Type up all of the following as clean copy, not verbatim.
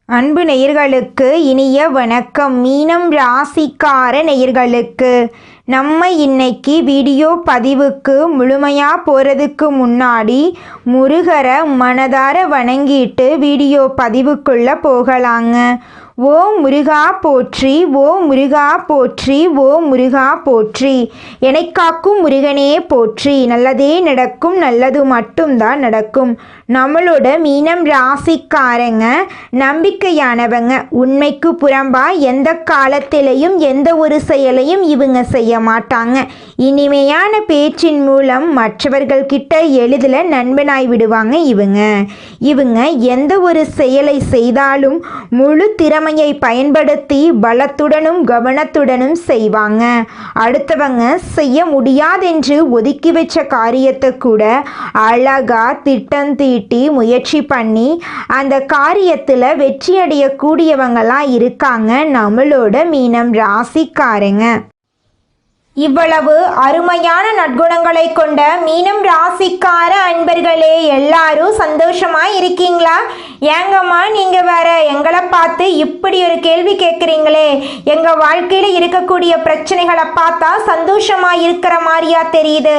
அன்பு நேயர்களுக்கு இனிய வணக்கம். மீனம் ராசிக்கார நேயர்களுக்கு நம்ம இன்னைக்கு வீடியோ பதிவுக்கு முழுமையாக போகிறதுக்கு முன்னாடி முருகரை மனதார வணங்கிட்டு வீடியோ பதிவுக்குள்ளே போகலாங்க. ஓ முருகா போற்றி, ஓ முருகா போற்றி, ஓ முருகா போற்றி, என்னை காக்கும் முருகனே போற்றி. நல்லதே நடக்கும், நல்லது மட்டும்தான் நடக்கும். நம்மளோட மீனம் ராசிக்காரங்க நம்பிக்கையானவங்க. உண்மைக்கு புறம்பா எந்த காலத்திலையும் எந்த ஒரு செயலையும் இவங்க செய்ய மாட்டாங்க. இனிமையான பேச்சின் மூலம் மற்றவர்கள் கிட்ட எளிதில் நண்பனாய் விடுவாங்க. இவங்க எந்த ஒரு செயலை செய்தாலும் முழு திறமையை பயன்படுத்தி பலத்துடனும் கவனத்துடனும் செய்வாங்க. அடுத்தவங்க செய்ய முடியாதென்று ஒதுக்கி வச்ச காரியத்தை கூட அழகா திட்டம் தீட்டி முயற்சி பண்ணி அந்த காரியத்தில் வெற்றி அடையக்கூடியவங்களாம் இருக்காங்க நம்மளோட மீனம் ராசிக்காரங்க. இவ்வளவு அருமையான நற்குணங்களை கொண்ட மீனம் ராசிக்கார அன்பர்களே, எல்லாரும் சந்தோஷமா இருக்கீங்களா? ஏங்கம்மா நீங்க வேற எங்களை பார்த்து இப்படி ஒரு கேள்வி கேட்குறீங்களே? எங்க வாழ்க்கையில இருக்கக்கூடிய பிரச்சனைகளை பார்த்தா சந்தோஷமா இருக்கிற மாதிரியா தெரியுது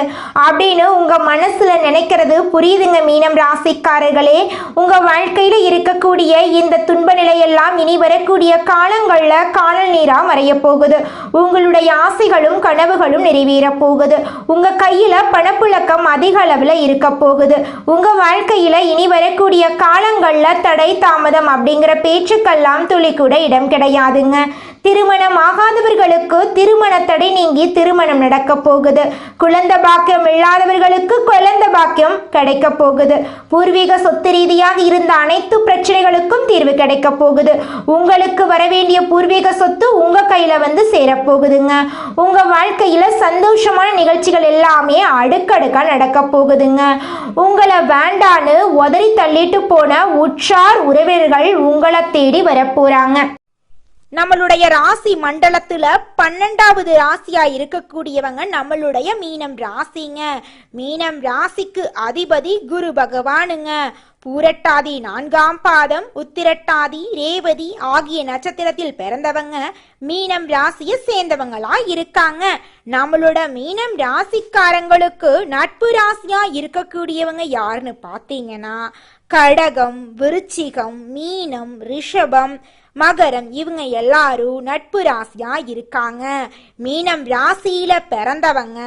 அப்படின்னு உங்க மனசுல நினைக்கிறது புரியுதுங்க மீனம் ராசிக்காரர்களே. உங்க வாழ்க்கையில இருக்கக்கூடிய இந்த துன்ப நிலையெல்லாம் இனி வரக்கூடிய காலங்கள்ல காணல் நீரா மறைய போகுது. உங்களுடைய ஆசைகளும் கனவுகளும் நிறைவேற போகுது. உங்க கையில பணப்புழக்கம் அதிக அளவுல இருக்க போகுது. உங்க வாழ்க்கையில இனி வரக்கூடிய காலங்கள்ல தடை தாமதம் அப்படிங்கிற பேச்சுக்கெல்லாம் துளி கூட இடம் கிடையாதுங்க. திருமணம் ஆகாதவர்களுக்கு திருமண தடை நீங்கி திருமணம் நடக்க போகுது. குழந்தை பாக்கியம் இல்லாதவர்களுக்கு குழந்தை பாக்கியம் கிடைக்க போகுது. பூர்வீக சொத்து ரீதியாக இருந்த அனைத்து பிரச்சனைகளுக்கும் தீர்வு கிடைக்க போகுது. உங்களுக்கு வர வேண்டிய பூர்வீக சொத்து உங்க கையில வந்து சேரப்போகுதுங்க. உங்க வாழ்க்கையில சந்தோஷமான நிகழ்ச்சிகள் எல்லாமே அடுக்கடுக்கா நடக்க போகுதுங்க. உங்களை வேண்டான்னு உதறி தள்ளிட்டு போன உற்றார் உறவினர்கள் உங்களை தேடி வரப்போறாங்க. நம்மளுடைய ராசி மண்டலத்துல 12வது ராசியா இருக்கக்கூடியவங்க நம்மளுடைய மீனம் ராசிங்க. மீனம் ராசிக்கு அதிபதி குரு பகவானுங்க. பூரட்டாதி 4ஆம் பாதம், உத்திரட்டாதி, ரேவதி ஆகிய நட்சத்திரத்தில் பிறந்தவங்க மீனம் ராசியை சேர்ந்தவங்களா இருக்காங்க. நம்மளோட மீனம் ராசிக்காரங்களுக்கு நட்பு ராசியா இருக்கக்கூடியவங்க யாருன்னு பார்த்தீங்கன்னா கடகம், விருச்சிகம், மீனம், ரிஷபம், மகரம் இவங்க எல்லாரும் நட்பு ராசியா இருக்காங்க. மீனம் ராசியில பிறந்தவங்க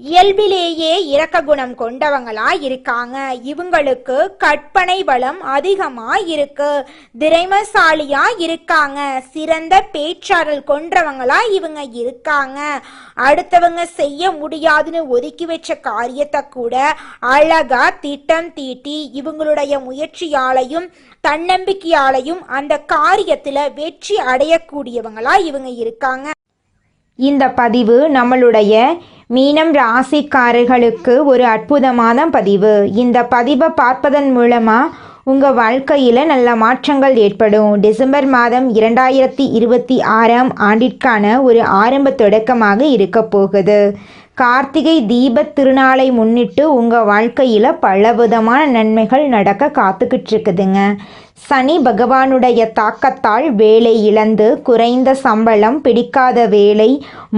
இயல்பிலேயே இரக்க குணம் கொண்டவங்களா இருக்காங்க. இவங்களுக்கு கற்பனை வளம் அதிகமா இருக்கு. திறமைசாலியா இருக்காங்க. சிறந்த பேச்சாற்றல் கொண்டவங்களா இவங்க இருக்காங்க. அடுத்தவங்க செய்ய முடியாதுன்னு ஒதுக்கி வச்ச காரியத்தை கூட அழகா திட்டம் தீட்டி இவங்களுடைய முயற்சியாலையும் தன்னம்பிக்கையாலையும் அந்த காரியத்துல வெற்றி அடையக்கூடியவங்களா இவங்க இருக்காங்க. இந்த பதிவு நம்மளுடைய மீனம் ராசிக்காரர்களுக்கு ஒரு அற்புதமான பதிவு. இந்த பதிவை பார்ப்பதன் மூலமாக உங்கள் வாழ்க்கையில் நல்ல மாற்றங்கள் ஏற்படும். டிசம்பர் மாதம் 2026ஆம் ஆண்டிற்கான ஒரு ஆரம்ப தொடக்கமாக இருக்க போகுது. கார்த்திகை தீபத் திருநாளை முன்னிட்டு உங்கள் வாழ்க்கையில் பலவிதமான நன்மைகள் நடக்க காத்துக்கிட்டு இருக்குதுங்க. சனி பகவானுடைய தாக்கத்தால் வேலை இழந்து குறைந்த சம்பளம், பிடிக்காத வேலை,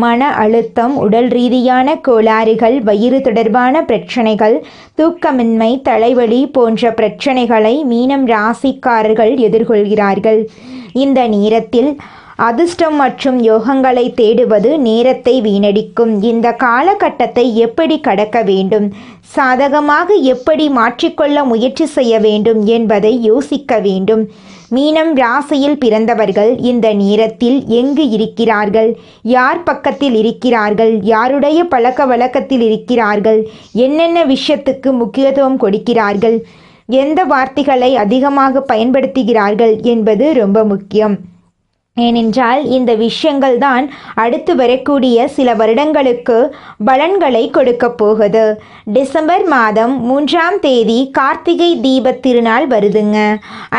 மன அழுத்தம், உடல் ரீதியான கோளாறுகள், வயிறு தொடர்பான பிரச்சனைகள், தூக்கமின்மை, தலைவலி போன்ற பிரச்சனைகளை மீனம் ராசிக்காரர்கள் எதிர்கொள்கிறார்கள். இந்த நேரத்தில் அதிர்ஷ்டம் மற்றும் யோகங்களை தேடுவது நேரத்தை வீணடிக்கும். இந்த காலகட்டத்தை எப்படி கடக்க வேண்டும், சாதகமாக எப்படி மாற்றிக்கொள்ள முயற்சி செய்ய வேண்டும் என்பதை யோசிக்க வேண்டும். மீனம் ராசியில் பிறந்தவர்கள் இந்த நேரத்தில் எங்கு இருக்கிறார்கள், யார் பக்கத்தில் இருக்கிறார்கள், யாருடைய பழக்க வழக்கத்தில் இருக்கிறார்கள், என்னென்ன விஷயத்துக்கு முக்கியத்துவம் கொடுக்கிறார்கள், எந்த வார்த்தைகளை அதிகமாக பயன்படுத்துகிறார்கள் என்பது ரொம்ப முக்கியம். ஏனென்றால் இந்த விஷயங்கள் தான் அடுத்து வரக்கூடிய சில வருடங்களுக்கு பலன்களை கொடுக்க போகுது. டிசம்பர் மாதம் 3ஆம் தேதி கார்த்திகை தீபத் திருநாள் வருதுங்க.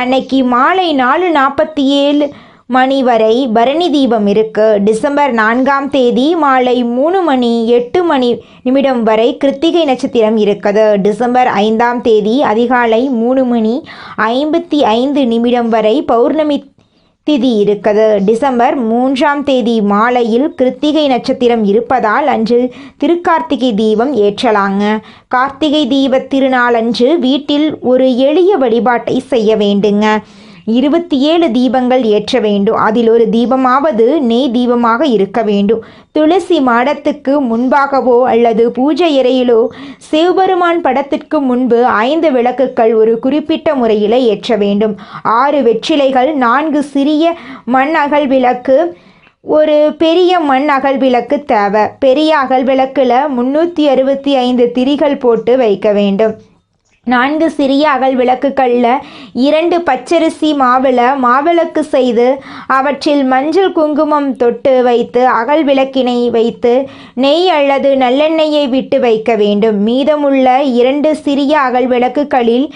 அன்னைக்கு மாலை 4:47 மணி வரை பரணி தீபம் இருக்கு. டிசம்பர் 4ஆம் தேதி மாலை 3:08 வரை கிருத்திகை நட்சத்திரம் இருக்குது. டிசம்பர் 5ஆம் தேதி அதிகாலை 3:55 வரை பௌர்ணமி திதி இருக்குது. டிசம்பர் 3ஆம் தேதி மாலையில் கிருத்திகை நட்சத்திரம் இருப்பதால் அன்று திருக்கார்த்திகை தீபம் ஏற்றலாங்க. கார்த்திகை தீப திருநாளன்று வீட்டில் ஒரு எளிய வழிபாட்டை செய்ய வேண்டுங்க. 27 தீபங்கள் ஏற்ற வேண்டும். அதில் ஒரு தீபமாவது நெய் தீபமாக இருக்க வேண்டும். துளசி மாடத்துக்கு முன்பாகவோ அல்லது பூஜை அறையிலோ சிவபெருமான் படத்திற்கு முன்பு 5 விளக்குகள் ஒரு குறிப்பிட்ட முறையில் ஏற்ற வேண்டும். 6 வெற்றிலைகள், 4 சிறிய மண் அகல் விளக்கு, ஒரு பெரிய மண் அகல் விளக்கு தேவை. பெரிய அகல் விளக்கில் 365 திரிகள் போட்டு வைக்க வேண்டும். 4 சிறிய அகல் விளக்குகளில் 2 பச்சரிசி மாவில் மாவிளக்கு செய்து அவற்றில் மஞ்சள் குங்குமம் தொட்டு வைத்து அகல் விளக்கினை வைத்து நெய் அல்லது நல்லெண்ணெயை விட்டு வைக்க வேண்டும். மீதமுள்ள 2 சிறிய அகல் விளக்குகளில்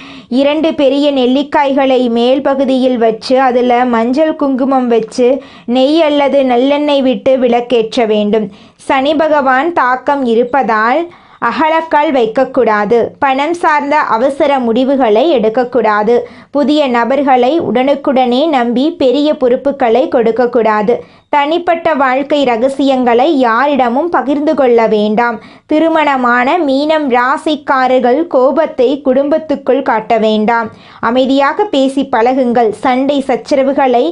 2 பெரிய நெல்லிக்காய்களை மேல் பகுதியில் வச்சு அதில் மஞ்சள் குங்குமம் வச்சு நெய் அல்லது நல்லெண்ணெய் விட்டு விளக்கேற்ற வேண்டும். சனி பகவான் தாக்கம் இருப்பதால் அகலக்கால் வைக்கக்கூடாது. பணம் சார்ந்த அவசர முடிவுகளை எடுக்கக்கூடாது. புதிய நபர்களை உடனுக்குடனே நம்பி பெரிய பொறுப்புகளை கொடுக்கக்கூடாது. தனிப்பட்ட வாழ்க்கை ரகசியங்களை யாரிடமும் பகிர்ந்து கொள்ள வேண்டாம். திருமணமான மீனம் ராசிக்காரர்கள் கோபத்தை குடும்பத்துக்குள் காட்ட வேண்டாம். அமைதியாக பேசி பழகுங்கள். சண்டை சச்சரவுகளை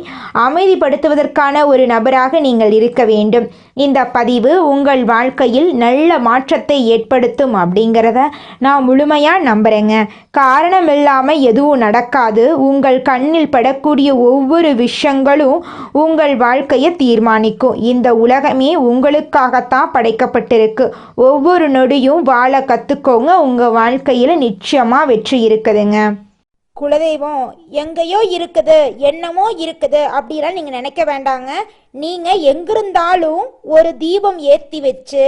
அமைதிப்படுத்துவதற்கான ஒரு நபராக நீங்கள் இருக்க வேண்டும். இந்த பதிவு உங்கள் வாழ்க்கையில் நல்ல மாற்றத்தை ஏற்படுத்தும் அப்படிங்கிறத நான் முழுமையாக நம்புகிறேங்க. காரணம் இல்லாமல் எதுவும் நடக்காது. உங்கள் கண்ணில் படக்கூடிய ஒவ்வொரு விஷயங்களும் உங்கள் வாழ்க்கையை தீர்மானிக்கும். இந்த உலகமே உங்களுக்காகத்தான் படைக்கப்பட்டிருக்கு. ஒவ்வொரு நொடியும் வாழ கற்றுக்கோங்க. உங்கள் வாழ்க்கையில் நிச்சயமாக வெற்றி இருக்குதுங்க. குலதெய்வம் எங்கேயோ இருக்குது, என்னமோ இருக்குது அப்படிலாம் நீங்கள் நினைக்க வேண்டாங்க. நீங்கள் எங்கிருந்தாலும் ஒரு தீபம் ஏற்றி வச்சு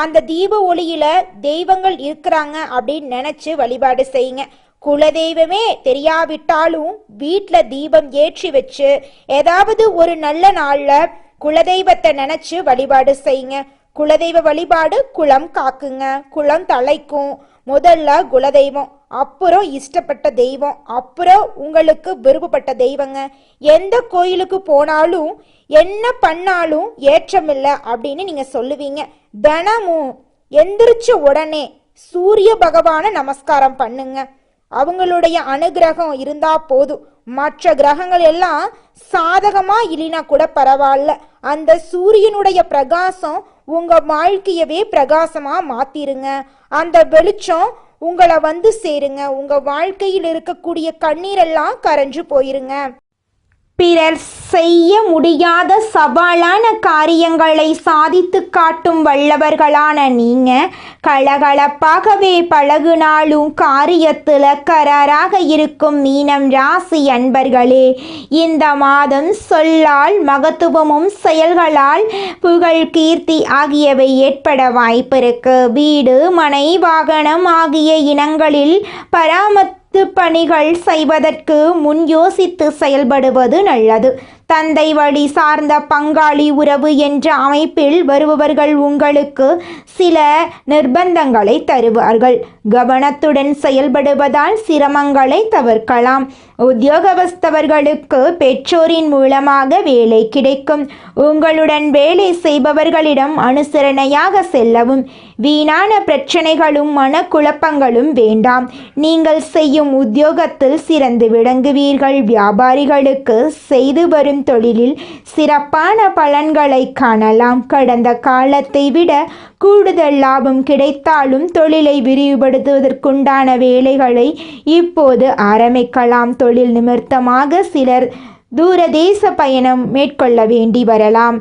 அந்த தீப ஒளியில் தெய்வங்கள் இருக்கிறாங்க அப்படின்னு நினச்சி வழிபாடு செய்யுங்க. குலதெய்வமே தெரியாவிட்டாலும் வீட்டில் தீபம் ஏற்றி வச்சு ஏதாவது ஒரு நல்ல நாளில் குலதெய்வத்தை நினச்சி வழிபாடு செய்யுங்க. குலதெய்வ வழிபாடு குலம் காக்குங்க, குலம் தலைக்கும். முதல்ல குலதெய்வம், அப்புறம் இஷ்டப்பட்ட தெய்வம், அப்புறம் உங்களுக்கு விருப்பப்பட்ட தெய்வங்க. எந்த கோயிலுக்கு போனாலும் என்ன பண்ணாலும் ஏற்றமில்லை அப்படின்னு நீங்க சொல்லுவீங்க. தினமும் எந்திரிச்ச உடனே சூரிய பகவானை நமஸ்காரம் பண்ணுங்க. அவங்களுடைய அனுகிரகம் இருந்தா போதும். மற்ற கிரகங்கள் எல்லாம் சாதகமா இல்லைனா கூட பரவாயில்ல. அந்த சூரியனுடைய பிரகாசம் உங்க வாழ்க்கையவே பிரகாசமா மாத்திருங்க. அந்த வெளிச்சம் உங்களை வந்து சேருங்க. உங்க வாழ்க்கையில் இருக்கக்கூடிய கண்ணீரெல்லாம் கரைஞ்சு போயிருங்க. பிறர் செய்ய முடியாத சவாலான காரியங்களை சாதித்து காட்டும் வல்லவர்களான நீங்க கலகலப்பாகவே பழகுனாலும் காரியத்தில் கராராக இருக்கும் மீனம் ராசி அன்பர்களே, இந்த மாதம் சொல்லால் மகத்துவமும் செயல்களால் புகழ் கீர்த்தி ஆகியவை ஏற்பட வாய்ப்பிருக்கு. வீடு மனை வாகனம் ஆகிய இனங்களில் பணிகள் செய்வதற்கு முன் யோசித்து செயல்படுவது நல்லது. தந்தை வழி சார்ந்த பங்காளி உறவு என்ற அமைப்பில் வருபவர்கள் உங்களுக்கு சில நிர்பந்தங்களை தருவார்கள். கவனத்துடன் செயல்படுவதால் சிரமங்களை தவிர்க்கலாம். உத்தியோகஸ்தவர்களுக்கு பெற்றோரின் மூலமாக வேலை கிடைக்கும். உங்களுடன் வேலை செய்பவர்களிடம் அனுசரணையாக செல்லவும். வீணான பிரச்சனைகளும் மனக்குழப்பங்களும் வேண்டாம். நீங்கள் செய்யும் உத்தியோகத்தில் சிறந்து விளங்குவீர்கள். வியாபாரிகளுக்கு செய்து வரும் தொழிலில் சிறப்பான பலன்களை காணலாம். கடந்த காலத்தை விட கூடுதல் லாபம் கிடைத்தாலும் தொழிலை விரிவுபடுத்துவதற்குண்டான வேலைகளை இப்போது ஆரம்பிக்கலாம். தொழில் நிமித்தமாக சிலர் தூரதேச பயணம் மேற்கொள்ள வேண்டி வரலாம்.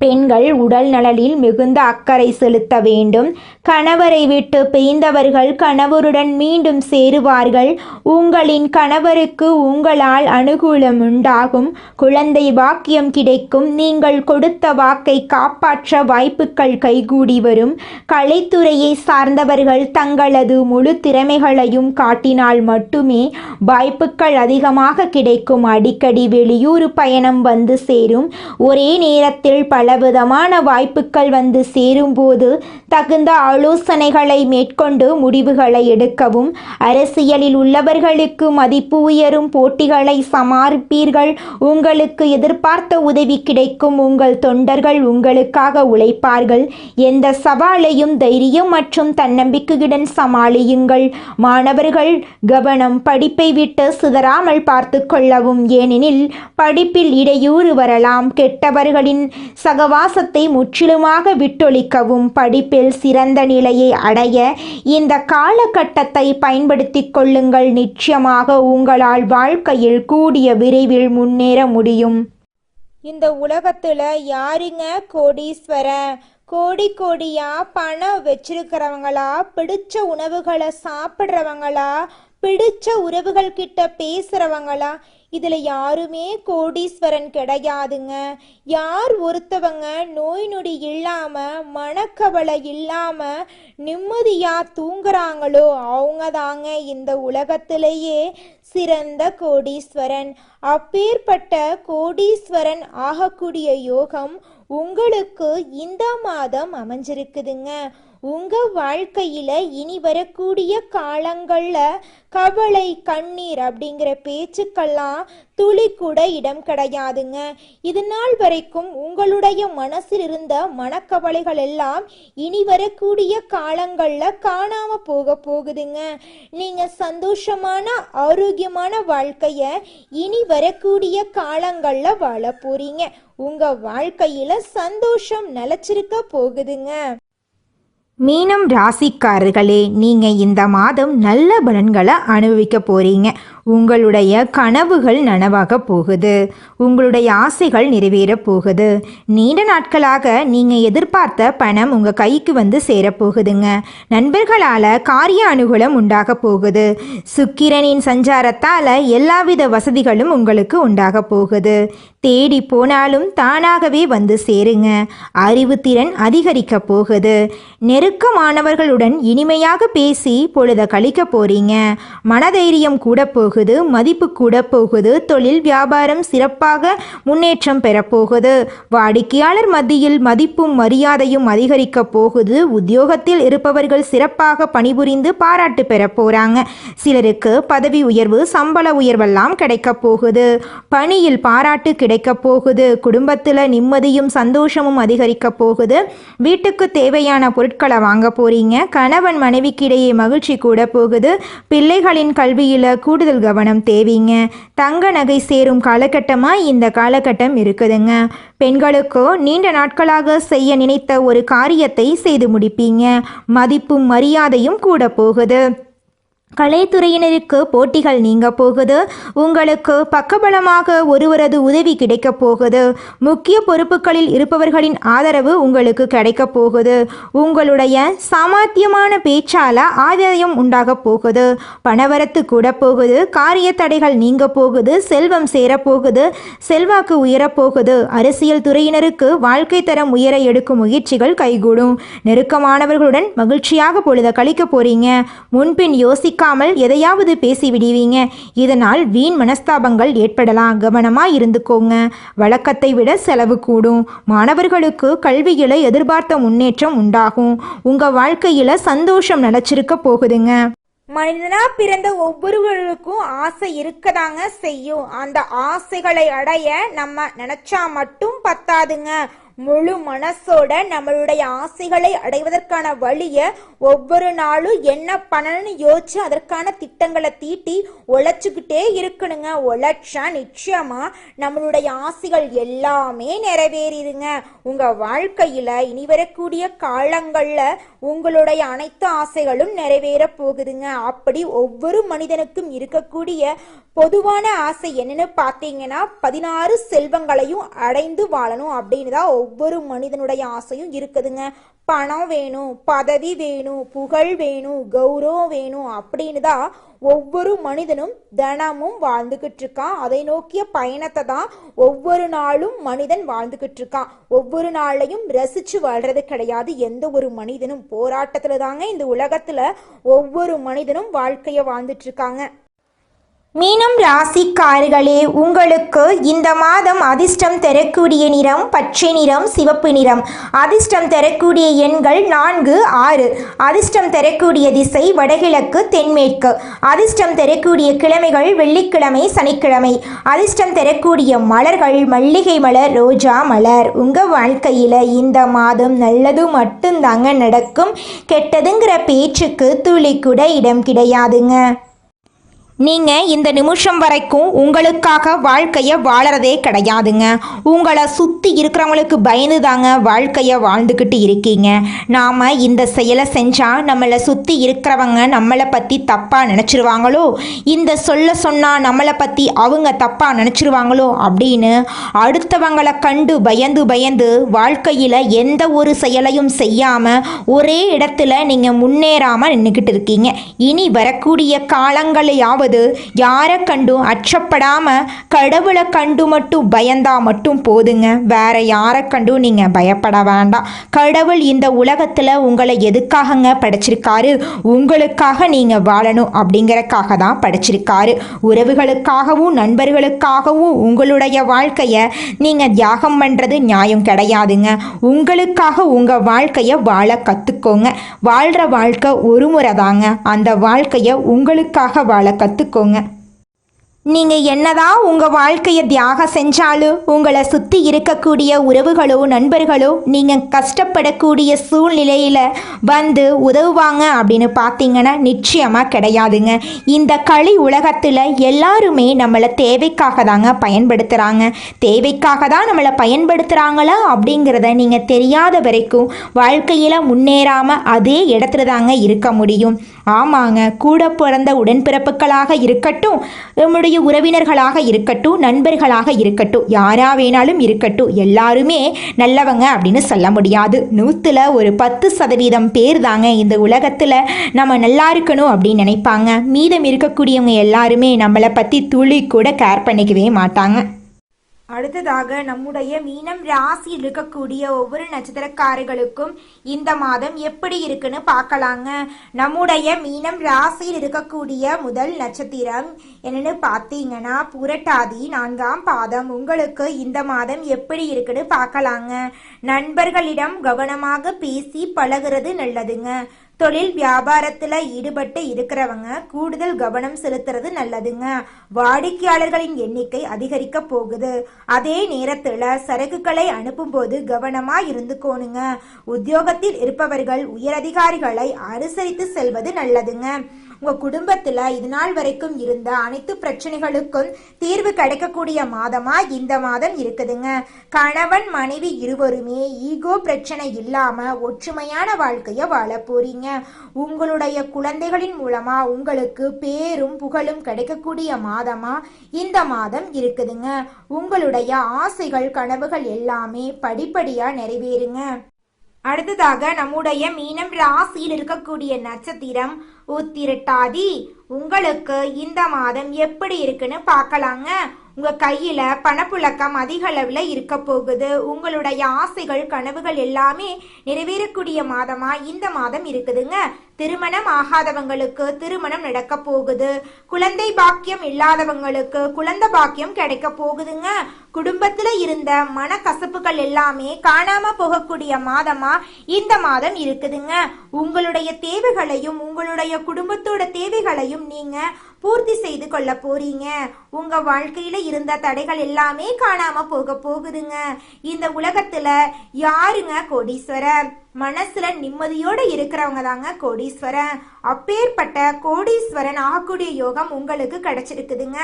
பெண்கள் உடல் நலனில் மிகுந்த அக்கறை செலுத்த வேண்டும். கணவரை விட்டு பிரிந்தவர்கள் கணவருடன் மீண்டும் சேருவார்கள். உங்களின் கணவருக்கு உங்களால் அனுகூலம் உண்டாகும். குழந்தை பாக்கியம் கிடைக்கும். நீங்கள் கொடுத்த வாக்கை காப்பாற்ற வாய்ப்புகள் கைகூடி வரும். கலைத்துறையை சார்ந்தவர்கள் தங்களது முழு திறமைகளையும் காட்டினால் மட்டுமே வாய்ப்புகள் அதிகமாக கிடைக்கும். அடிக்கடி வெளியூர் பயணம் வந்து சேரும். ஒரே நேரத்தில் பலவிதமான வாய்ப்புகள் வந்து சேரும்போது தகுந்த ஆலோசனைகளை மேற்கொண்டு முடிவுகளை எடுக்கவும். அரசியலில் உள்ளவர்களுக்கு மதிப்பு உயரும். போட்டிகளை சமாளிப்பீர்கள். உங்களுக்கு எதிர்பார்த்த உதவி கிடைக்கும். உங்கள் தொண்டர்கள் உங்களுக்காக உழைப்பார்கள். எந்த சவாலையும் தைரியம் மற்றும் தன்னம்பிக்கையுடன் சமாளியுங்கள். மாணவர்கள் கவனம். படிப்பை விட்டு சிதறாமல் பார்த்து கொள்ளவும். ஏனெனில் படிப்பில் இடையூறு வரலாம். கெட்டவர்களின் சகவாசத்தை முற்றிலுமாக விட்டொழிக்கவும். படிப்பில் சிறந்த நிலையை அடைய இந்த காலகட்டத்தை பயன்படுத்திக் கொள்ளுங்கள். நிச்சயமாக உங்களால் வாழ்க்கையில் கூடிய விரைவில் முன்னேற முடியும். இந்த உலகத்துல யாருங்க கோடீஸ்வரன்? கோடியா பணம் வச்சிருக்கிறவங்களா, பிடிச்ச உணவுகளை சாப்பிட்றவங்களா, பிடிச்ச உறவுகள் கிட்ட பேசுறவங்களா? இதுல யாருமே கோடீஸ்வரன் கிடையாதுங்க. யார் ஒருத்தவங்க நோய் நொடி இல்லாம மனக்கவலை இல்லாம நிம்மதியா தூங்குறாங்களோ அவங்க தாங்க இந்த உலகத்திலேயே சிறந்த கோடீஸ்வரன். அப்பேற்பட்ட கோடீஸ்வரன் ஆகக்கூடிய யோகம் உங்களுக்கு இந்த மாதம் அமைஞ்சிருக்குதுங்க. உங்க வாழ்க்கையில இனி வரக்கூடிய காலங்கள்ல கவலை கண்ணீர் அப்படிங்கிற பேச்சுக்கெல்லாம் துளி கூட இடம் கிடையாதுங்க. இது நாள் வரைக்கும் உங்களுடைய மனசில் இருந்த மனக்கவலைகள் எல்லாம் இனி வரக்கூடிய காலங்கள்ல காணாம போகுதுங்க. நீங்க சந்தோஷமான ஆரோக்கியமான வாழ்க்கைய இனி வரக்கூடிய காலங்கள்ல வாழ போறீங்க. உங்க வாழ்க்கையில சந்தோஷம் நிலைச்சிருக்க போகுதுங்க. மீனம் ராசிக்காரர்களே, நீங்கள் இந்த மாதம் நல்ல பலன்களை அனுபவிக்க போகிறீங்க. உங்களுடைய கனவுகள் நனவாக போகுது. உங்களுடைய ஆசைகள் நிறைவேற போகுது. நீண்ட நாட்களாக நீங்கள் எதிர்பார்த்த பணம் உங்கள் கைக்கு வந்து சேரப்போகுதுங்க. நண்பர்களால் காரிய அனுகூலம் உண்டாக போகுது. சுக்கிரனின் சஞ்சாரத்தால் எல்லாவித வசதிகளும் உங்களுக்கு உண்டாக போகுது. தேடி போனாலும் தானாகவே வந்து சேருங்க. அறிவுத்திறன் அதிகரிக்க போகுது. நெருக்கமானவர்களுடன் இனிமையாக பேசி பொழுத கழிக்க போறீங்க. மனதைரியம் கூட போகுது. மதிப்பு கூட போகுது. தொழில் வியாபாரம் சிறப்பாக முன்னேற்றம் பெறப்போகுது. வாடிக்கையாளர் மத்தியில் மதிப்பும் மரியாதையும் அதிகரிக்க போகுது. உத்தியோகத்தில் இருப்பவர்கள் சிறப்பாக பணிபுரிந்து பாராட்டு பெற போறாங்க. சிலருக்கு பதவி உயர்வு, சம்பள உயர்வெல்லாம் கிடைக்க போகுது. பணியில் பாராட்டு கிடைக்க போகுது. குடும்பத்தில் நிம்மதியும் சந்தோஷமும் அதிகரிக்க போகுது. வீட்டுக்கு தேவையான பொருட்களை வாங்க போறீங்க. கணவன் மனைவிக்கு இடையே மகிழ்ச்சி கூட போகுது. பிள்ளைகளின் கல்வியில் கூடுதல் கவனம் தேவைங்க. தங்க நகை சேரும் காலகட்டமாக இந்த காலகட்டம் இருக்குதுங்க. பெண்களுக்கு நீண்ட நாட்களாக செய்ய நினைத்த ஒரு காரியத்தை செய்து முடிப்பீங்க. மதிப்பும் மரியாதையும் கூட போகுது. கலைத்துறையினருக்கு போட்டிகள் நீங்க போகுது. உங்களுக்கு பக்கபலமாக ஒருவரது உதவி கிடைக்க போகுது. முக்கிய பொறுப்புகளில் இருப்பவர்களின் ஆதரவு உங்களுக்கு கிடைக்க போகுது. உங்களுடைய சாமர்த்தியமான பேச்சால ஆதாயம் உண்டாக போகுது. பணவரத்து கூட போகுது. காரிய தடைகள் நீங்க போகுது. செல்வம் சேரப்போகுது. செல்வாக்கு உயரப்போகுது. அரசியல் துறையினருக்கு வாழ்க்கை தரம் உயர எடுக்கும் முயற்சிகள் கைகூடும். நெருக்கமானவர்களுடன் மகிழ்ச்சியாக பொழுத கழிக்க போறீங்க. முன்பின் யோசிக்க எதையாவது பேசி விடுவீங்க. இதனால் வீண் மனஸ்தாபங்கள் ஏற்படலாம். கவனமா இருந்துக்கோங்க. வழக்கத்தை விட செலவு கூடும். மாணவர்களுக்கு கல்வியில எதிர்பார்த்த முன்னேற்றம் உண்டாகும். உங்க வாழ்க்கையில சந்தோஷம் நிலைச்சிருக்க போகுதுங்க. மனிதனா பிறந்த ஒவ்வொருவருக்கும் ஆசை இருக்கதாங்க செய்யும். அந்த ஆசைகளை அடைய நம்ம நினைச்சா மட்டும் பத்தாதுங்க. முழு மனசோட நம்மளுடைய ஆசைகளை அடைவதற்கான வழிய ஒவ்வொரு நாளும் என்ன பண்ணணும்னு யோசிச்சு அதற்கான திட்டங்களை தீட்டி உழைச்சுக்கிட்டே இருக்கணுங்க. உழைச்சா நிச்சயமா நம்மளுடைய ஆசைகள் எல்லாமே நிறைவேறிடுங்க. உங்க வாழ்க்கையில இனி வரக்கூடிய காலங்கள்ல உங்களுடைய அனைத்து ஆசைகளும் நிறைவேற போகுதுங்க. அப்படி ஒவ்வொரு மனிதனுக்கும் இருக்கக்கூடிய பொதுவான ஆசை என்னன்னு பார்த்தீங்கன்னா 16 செல்வங்களையும் அடைந்து வாழணும் அப்படின்னு தான் ஒவ்வொரு மனிதனுடைய ஆசையும் இருக்குதுங்க. பணம் வேணும், பதவி வேணும், புகழ் வேணும், கௌரவம் வேணும் அப்படின்னு தான் ஒவ்வொரு மனிதனும் தினமும் வாழ்ந்துகிட்டு இருக்கான். அதை நோக்கிய பயணத்தை தான் ஒவ்வொரு நாளும் மனிதன் வாழ்ந்துகிட்டு இருக்கான். ஒவ்வொரு நாளையும் ரசிச்சு வாழ்றது கிடையாது. எந்த ஒரு மனிதனும் போராட்டத்துல தாங்க இந்த உலகத்துல ஒவ்வொரு மனிதனும் வாழ்க்கைய வாழ்ந்துட்டு இருக்காங்க. மீனம் ராசிக்காரர்களே, உங்களுக்கு இந்த மாதம் அதிர்ஷ்டம் தரக்கூடிய நிறம் பச்சை நிறம், சிவப்பு நிறம். அதிர்ஷ்டம் தரக்கூடிய எண்கள் 4, 6. அதிர்ஷ்டம் தரக்கூடிய திசை வடகிழக்கு, தென்மேற்கு. அதிர்ஷ்டம் தரக்கூடிய கிழமைகள் வெள்ளிக்கிழமை, சனிக்கிழமை. அதிர்ஷ்டம் தரக்கூடிய மலர்கள் மல்லிகை மலர், ரோஜா மலர். உங்கள் வாழ்க்கையில் இந்த மாதம் நல்லது மட்டும்தாங்க நடக்கும். கெட்டதுங்கிற பேச்சுக்கு துளி கூட இடம் கிடையாதுங்க. நீங்கள் இந்த நிமிஷம் வரைக்கும் உங்களுக்காக வாழ்க்கையை வாழறதே கிடையாதுங்க. உங்களை சுற்றி இருக்கிறவங்களுக்கு பயந்து தாங்க வாழ்க்கையை வாழ்ந்துக்கிட்டு இருக்கீங்க. நாம் இந்த செயலை செஞ்சால் நம்மளை சுற்றி இருக்கிறவங்க நம்மளை பற்றி தப்பாக நினச்சிருவாங்களோ, இந்த சொன்னால் நம்மளை பற்றி அவங்க தப்பாக நினச்சிருவாங்களோ அப்படின்னு அடுத்தவங்களை கண்டு பயந்து வாழ்க்கையில் எந்த ஒரு செயலையும் செய்யாமல் ஒரே இடத்துல நீங்கள் முன்னேறாமல் நின்றுக்கிட்டு இருக்கீங்க. இனி வரக்கூடிய காலங்களையாவது யாரை கண்டும் அச்சப்படாம கடவுளை கண்டு மட்டும் பயந்தா மட்டும் போதுங்க. வேற யாரை கண்டும் நீங்க பயப்பட வேண்டாம். கடவுள் இந்த உலகத்துல உங்களை எதுக்காகங்க படைச்சிருக்காரு? உங்களுக்காக நீங்க வாழணும் அப்படிங்கறக்காக தான் படைச்சிருக்காரு. உறவுகளுக்காகவும் நண்பர்களுக்காகவும் உங்களுடைய வாழ்க்கைய நீங்க தியாகம் பண்றது நியாயம் கிடையாதுங்க. உங்களுக்காக உங்க வாழ்க்கைய வாழ கத்துக்கோங்க. வாழ்ற வாழ்க்கை ஒரு முறை தாங்க. அந்த வாழ்க்கைய உங்களுக்காக வாழ கத்துக்கோங்க. நீங்கள் என்னதான் உங்கள் வாழ்க்கையை தியாகம் செஞ்சாலும் உங்களை சுற்றி இருக்கக்கூடிய உறவுகளோ நண்பர்களோ நீங்கள் கஷ்டப்படக்கூடிய சூழ்நிலையில் வந்து உதவுவாங்க அப்படின்னு பார்த்தீங்கன்னா நிச்சயமாக கிடையாதுங்க. இந்த களி உலகத்தில் எல்லாருமே நம்மளை தேவைக்காக தாங்க பயன்படுத்துகிறாங்க. தேவைக்காக தான் நம்மளை பயன்படுத்துகிறாங்களா அப்படிங்கிறத நீங்கள் தெரியாத வரைக்கும் வாழ்க்கையில் முன்னேறாமல் அதே இடத்துல தாங்க இருக்க முடியும். ஆமாங்க, கூட பிறந்த உடன்பிறப்புகளாக இருக்கட்டும், நம்முடைய உறவினர்களாக இருக்கட்டும், நண்பர்களாக இருக்கட்டும், யாரா வேணாலும் இருக்கட்டும், எல்லாருமே நல்லவங்க அப்படின்னு சொல்ல முடியாது. 100ல் ஒரு 10% பேர் தாங்க இந்த உலகத்தில் நம்ம நல்லா இருக்கணும் அப்படின்னு நினைப்பாங்க. மீதம் இருக்கக்கூடியவங்க எல்லாருமே நம்மளை பற்றி துளி கூட கேர் பண்ணிக்கவே மாட்டாங்க. அடுத்ததாக நம்முடைய மீனம் ராசியில் இருக்கக்கூடிய ஒவ்வொரு நட்சத்திரக்காரர்களுக்கும் இந்த மாதம் எப்படி இருக்குன்னு பார்க்கலாங்க. நம்முடைய மீனம் ராசியில் இருக்கக்கூடிய முதல் நட்சத்திரம் என்னன்னு பார்த்தீங்கன்னா புரட்டாதி 4ஆம் பாதம். உங்களுக்கு இந்த மாதம் எப்படி இருக்குன்னு பார்க்கலாங்க. நண்பர்களிடம் கவனமாக பேசி பழகிறது நல்லதுங்க. தொழில் வியாபாரத்தில் ஈடுபட்டு இருக்கிறவங்க கூடுதல் கவனம் செலுத்துறது நல்லதுங்க. வாடிக்கையாளர்களின் எண்ணிக்கை அதிகரிக்க போகுது. அதே நேரத்தில் சரக்குகளை அனுப்பும்போது கவனமா இருந்துக்கோணுங்க. உத்தியோகத்தில் இருப்பவர்கள் உயரதிகாரிகளை அனுசரித்து செல்வது நல்லதுங்க. உங்க குடும்பத்துல இது நாள் வரைக்கும் இருந்த அனைத்து பிரச்சனைகளுக்கும் தீர்வு கிடைக்கக்கூடிய மாதமா இந்த மாதம் இருக்குதுங்க. கணவன் மனைவி இருவருமே ஈகோ பிரச்சனை இல்லாம ஒற்றுமையான வாழ்க்கைய வாழ போறீங்க. உங்களுடைய குழந்தைகளின் மூலமா உங்களுக்கு பேரும் புகழும் கிடைக்கக்கூடிய மாதமா இந்த மாதம் இருக்குதுங்க. உங்களுடைய ஆசைகள் கனவுகள் எல்லாமே படிப்படியா நிறைவேறுங்க. அடுத்ததாக நம்முடைய மீனம் ராசியில் இருக்கக்கூடிய நட்சத்திரம் உத்திரட்டாதி. உங்களுக்கு இந்த மாதம் எப்படி இருக்குன்னு பார்க்கலாங்க. உங்க கையில பணப்புழக்கம் அதிக அளவுல இருக்க போகுது. உங்களுடைய ஆசைகள் கனவுகள் எல்லாமே நிறைவேறக்கூடிய மாதமா இந்த மாதம் இருக்குதுங்க. திருமணம் ஆகாதவங்களுக்கு திருமணம் நடக்க போகுது. குழந்தை பாக்கியம் இல்லாதவங்களுக்கு குழந்தை பாக்கியம் கிடைக்க போகுதுங்க. குடும்பத்துல இருந்த மனக்கசப்புகள் எல்லாமே காணாம போகக்கூடிய மாதமா இந்த மாதம் இருக்குதுங்க. உங்களுடைய தேவைகளையும் உங்களுடைய குடும்பத்தோட தேவைகளையும் நீங்க பூர்த்தி செய்து கொள்ள போறீங்க. உங்க வாழ்க்கையில இருந்த தடைகள் எல்லாமே காணாம போக போகுதுங்க. இந்த உலகத்துல யாருங்க கோடீஸ்வரர்? மனசுல நிம்மதியோட இருக்கிறவங்க தாங்க கோடீஸ்வரன். அப்பேற்பட்ட கோடீஸ்வரன் ஆகக்கூடிய யோகம் உங்களுக்கு கிடைச்சிருக்குதுங்க.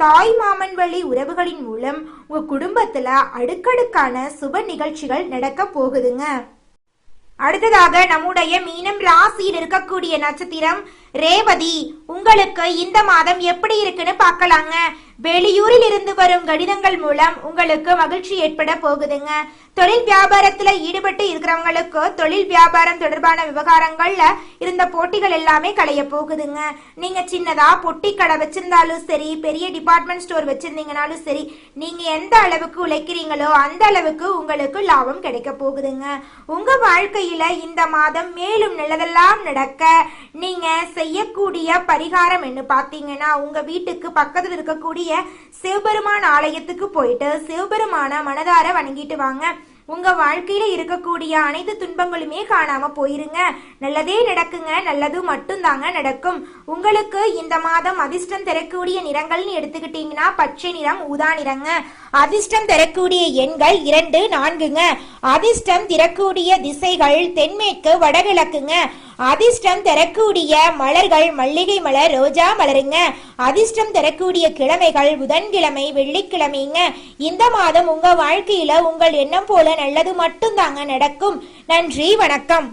தாய் மாமன் வழி உறவுகளின் மூலம் உங்க குடும்பத்துல அடுக்கடுக்கான சுப நிகழ்ச்சிகள் நடக்க போகுதுங்க. அடுத்ததாக நம்முடைய மீனம் ராசியில் இருக்கக்கூடிய நட்சத்திரம் ரேவதி, உங்களுக்கு இந்த மாதம் எப்படி இருக்குன்னு பார்க்கலாங்க. வெளியூரில் இருந்து வரும் கடிதங்கள் மூலம் உங்களுக்கு மகிழ்ச்சி ஏற்பட போகுதுங்க. தொழில் வியாபாரத்துல ஈடுபட்டு இருக்கிறவங்களுக்கு தொழில் வியாபாரம் தொடர்பான விவகாரங்கள்ல இருந்த போட்டிகள் எல்லாமே களைய போகுதுங்க. நீங்க சின்னதா பொட்டி கடை வச்சிருந்தாலும் சரி, பெரிய டிபார்ட்மெண்ட் ஸ்டோர் வச்சிருந்தீங்கனாலும் சரி, நீங்க எந்த அளவுக்கு உழைக்கிறீங்களோ அந்த அளவுக்கு உங்களுக்கு லாபம் கிடைக்க போகுதுங்க. உங்க வாழ்க்கையில இந்த மாதம் மேலும் நல்லதெல்லாம் நடக்க நீங்க செய்யக்கூடிய பரிகாரம் என்ன பார்த்தீங்கன்னா, உங்க வீட்டுக்கு பக்கத்தில் இருக்கக்கூடிய சிவபெருமான் ஆலயத்துக்கு போயிட்டு சிவபெருமான மனதார வணங்கிட்டு வாங்க. உங்க வாழ்க்கையில இருக்கக்கூடிய அனைத்து துன்பங்களுமே காணாம போயிருங்க. நல்லதே நடக்குங்க. நல்லது மட்டும் தாங்க நடக்கும். உங்களுக்கு இந்த மாதம் அதிர்ஷ்டம் தரக்கூடிய நிறங்கள்னு எடுத்துக்கிட்டீங்கன்னா பச்சை நிறம், ஊதா நிறங்க. அதிர்ஷ்டம் தரக்கூடிய எண்கள் 2, 4ங்க. அதிர்ஷ்டம் தரக்கூடிய திசைகள் தென்மேற்கு, வடகிழக்குங்க. அதிர்ஷ்டம் தரக்கூடிய மலர்கள் மல்லிகை மலர், ரோஜா மலருங்க. அதிர்ஷ்டம் தரக்கூடிய கிழமைகள் புதன்கிழமை, வெள்ளிக்கிழமைங்க. இந்த மாதம் உங்க வாழ்க்கையில உங்கள் எண்ணம் போல நல்லது மட்டும் தாங்க நடக்கும். நன்றி, வணக்கம்.